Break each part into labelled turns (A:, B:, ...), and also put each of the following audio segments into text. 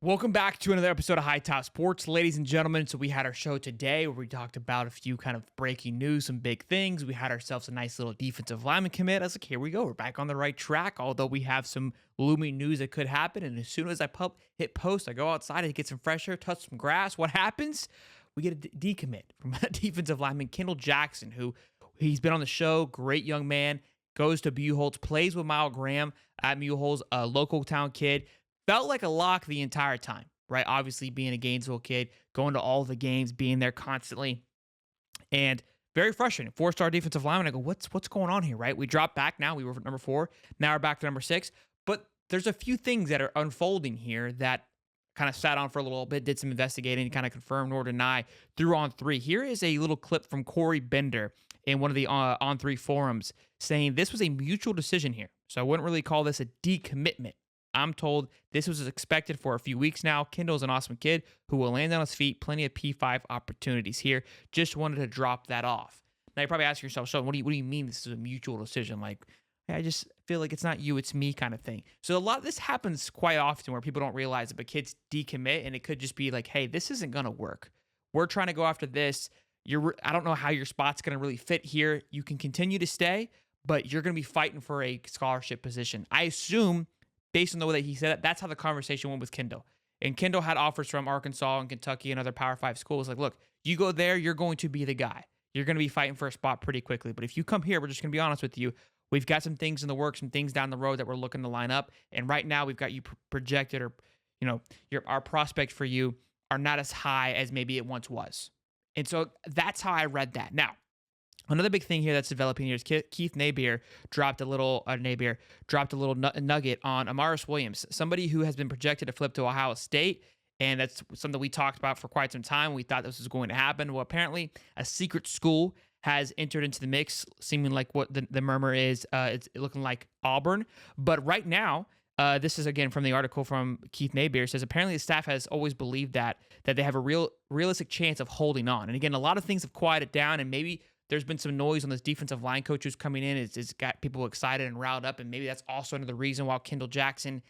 A: Welcome back to another episode of Hightop Sports, ladies and gentlemen. So we had our show today where we talked about a few kind of breaking news, some big things. We had ourselves a nice little defensive lineman commit. I was like, here we go. We're back on the right track, although we have some looming news that could happen. And as soon as I hit post, I go outside and get some fresh air, touch some grass. What happens? We get a decommit from a defensive lineman, Kendall Jackson, who he's been on the show. Great young man. Goes to Buchholz, plays with Mile Graham at Buchholz, a local town kid. Felt like a lock the entire time, right? Obviously, being a Gainesville kid, going to all the games, being there constantly, and very frustrating. 4-star defensive lineman. I go, what's going on here, right? We dropped back now. We were number 4. Now we're back to number 6. But there's a few things that are unfolding here that kind of sat on for a little bit, did some investigating, kind of confirm nor deny through On3. Here is a little clip from Corey Bender in one of the On3 forums saying this was a mutual decision here. So I wouldn't really call this a decommitment. I'm told this was expected for a few weeks now. Kendall's an awesome kid who will land on his feet. Plenty of P5 opportunities here. Just wanted to drop that off. Now you're probably asking yourself, Sean, what do you mean this is a mutual decision? Like, hey, I just feel like it's not you, it's me kind of thing. So a lot of this happens quite often where people don't realize it, but kids decommit, and it could just be like, hey, this isn't going to work. We're trying to go after this. I don't know how your spot's going to really fit here. You can continue to stay, but you're going to be fighting for a scholarship position. I assume, based on the way that he said it, that's how the conversation went with Kendall. And Kendall had offers from Arkansas and Kentucky and other Power 5 schools. Like, look, you go there, you're going to be the guy. You're going to be fighting for a spot pretty quickly. But if you come here, we're just going to be honest with you. We've got some things in the works, some things down the road that we're looking to line up. And right now we've got you projected, or, our prospect for you are not as high as maybe it once was. And so that's how I read that. Now, another big thing here that's developing here is Keith Napier dropped a little nugget on Amaris Williams, somebody who has been projected to flip to Ohio State, and that's something we talked about for quite some time. We thought this was going to happen. Well, apparently a secret school has entered into the mix, seeming like what the murmur is. It's looking like Auburn. But right now, this is again from the article from Keith Napier. Says apparently the staff has always believed that they have a realistic chance of holding on. And again, a lot of things have quieted down, and maybe there's been some noise on this defensive line coach who's coming in. It's got people excited and riled up, and maybe that's also another reason why Kendall Jackson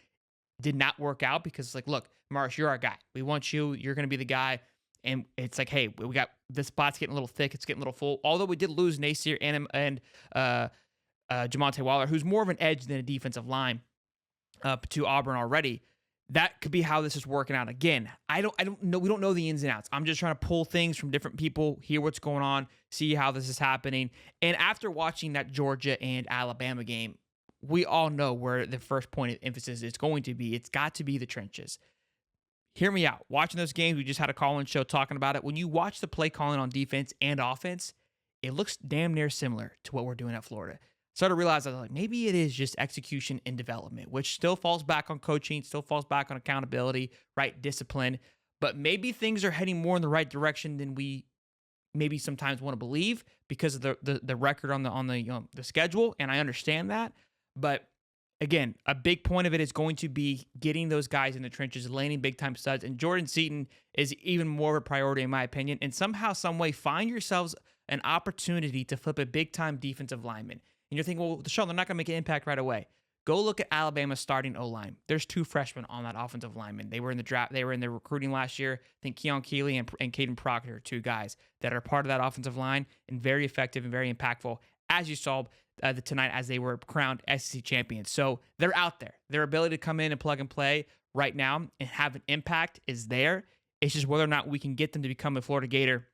A: did not work out, because it's like, look, Morris, you're our guy. We want you. You're going to be the guy. And it's like, hey, we got this spot's getting a little thick. It's getting a little full. Although we did lose Napier and Jamonte Waller, who's more of an edge than a defensive line, to Auburn already. That could be how this is working out. Again, I don't know. We don't know the ins and outs. I'm just trying to pull things from different people, hear what's going on, see how this is happening. And after watching that Georgia and Alabama game, we all know where the first point of emphasis is going to be. It's got to be the trenches. Hear me out. Watching those games, we just had a call-in show talking about it. When you watch the play calling on defense and offense, it looks damn near similar to what we're doing at Florida. Started to realize, I was like, maybe it is just execution and development, which still falls back on coaching, still falls back on accountability, right? Discipline. But maybe things are heading more in the right direction than we maybe sometimes want to believe because of the record on the schedule. And I understand that. But again, a big point of it is going to be getting those guys in the trenches, landing big time studs. And Jordan Seaton is even more of a priority in my opinion. And somehow, some way, find yourselves an opportunity to flip a big time defensive lineman. And you're thinking, well, Sean, they're not going to make an impact right away. Go look at Alabama's starting O-line. There's 2 freshmen on that offensive lineman. They were in the draft. They were in the recruiting last year. I think Keon Keeley and Caden Proctor are 2 guys that are part of that offensive line and very effective and very impactful, as you saw tonight as they were crowned SEC champions. So they're out there. Their ability to come in and plug and play right now and have an impact is there. It's just whether or not we can get them to become a Florida Gator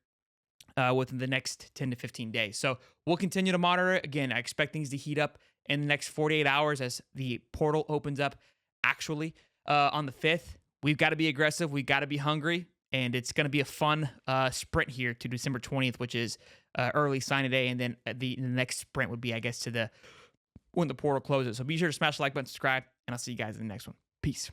A: within the next 10 to 15 days. So we'll continue to monitor it. Again, I expect things to heat up in the next 48 hours as the portal opens up actually on the 5th. We've got to be aggressive. We've got to be hungry. And it's going to be a fun sprint here to December 20th, which is early signing day. And then the next sprint would be, I guess, when the portal closes. So be sure to smash the like button, subscribe, and I'll see you guys in the next one. Peace.